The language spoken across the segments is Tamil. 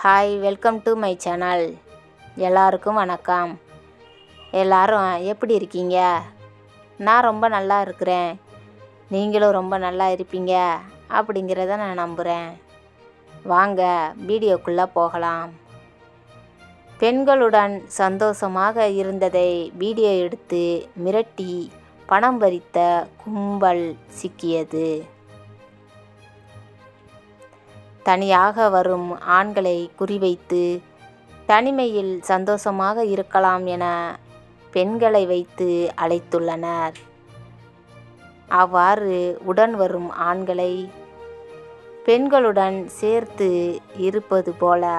Hi, welcome to my channel. எல்லாருக்கும் வணக்கம். எல்லாரும் எப்படி இருக்கீங்க? நான் ரொம்ப நல்லா இருக்கிறேன். நீங்களும் ரொம்ப நல்லா இருப்பீங்க அப்படிங்கிறத நான் நம்புகிறேன். வாங்க வீடியோக்குள்ளே போகலாம். பெண்களுடன் சந்தோஷமாக இருந்ததை வீடியோ எடுத்து மிரட்டி பணம் பறித்த கும்பல் சிக்கியது. தனியாக வரும் ஆண்களை குறிவைத்து தனிமையில் சந்தோஷமாக இருக்கலாம் என பெண்களை வைத்து அழைத்துள்ளனர். அவ்வாறு உடன் வரும் ஆண்களை பெண்களுடன் சேர்த்து இருப்பது போல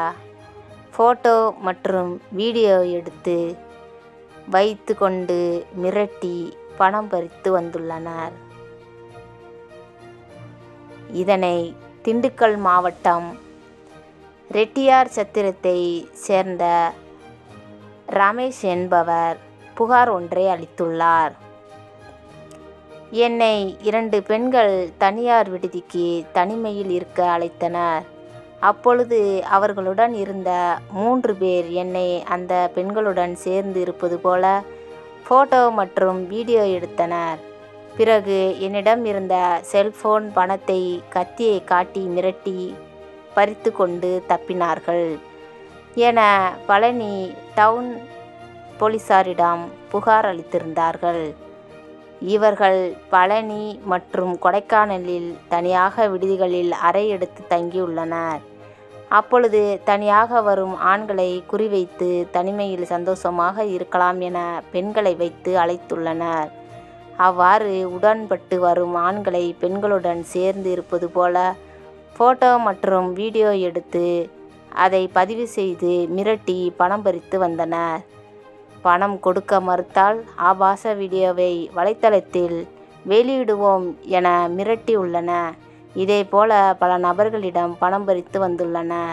ஃபோட்டோ மற்றும் வீடியோ எடுத்து வைத்து கொண்டு மிரட்டி பணம் பறித்து வந்துள்ளனர். இதனை திண்டுக்கல் மாவட்டம் ரெட்டியார் சத்திரத்தை சேர்ந்த ரமேஷ் என்பவர் புகார் ஒன்றை அளித்துள்ளார். என்னை 2 பெண்கள் தனியார் விடுதிக்கு தனிமையில் இருக்க அழைத்தனர். அப்பொழுது அவர்களுடன் இருந்த 3 பேர் என்னை அந்த பெண்களுடன் சேர்ந்து இருப்பது போல ஃபோட்டோ மற்றும் வீடியோ எடுத்தனர். பிறகு என்னிடம் இருந்த செல்போன், பணத்தை, கத்தியை காட்டி மிரட்டி பறித்து கொண்டு தப்பினார்கள் என பழனி டவுன் போலீசாரிடம் புகார் அளித்திருந்தார்கள். இவர்கள் பழனி மற்றும் கொடைக்கானலில் தனியாக விடுதிகளில் அறை எடுத்து தங்கியுள்ளனர். அப்பொழுது தனியாக வரும் ஆண்களை குறிவைத்து தனிமையில் சந்தோஷமாக இருக்கலாம் என பெண்களை வைத்து அழைத்துள்ளனர். அவ்வாறு உடன்பட்டு வரும் ஆண்களை பெண்களுடன் சேர்ந்து இருப்பது போல ஃபோட்டோ மற்றும் வீடியோ எடுத்து அதை பதிவு செய்து மிரட்டி பணம் பறித்து வந்தனர். பணம் கொடுக்க மறுத்தால் ஆபாச வீடியோவை வலைத்தளத்தில் வெளியிடுவோம் என மிரட்டியுள்ளனர். இதேபோல பல நபர்களிடம் பணம் பறித்து வந்துள்ளனர்.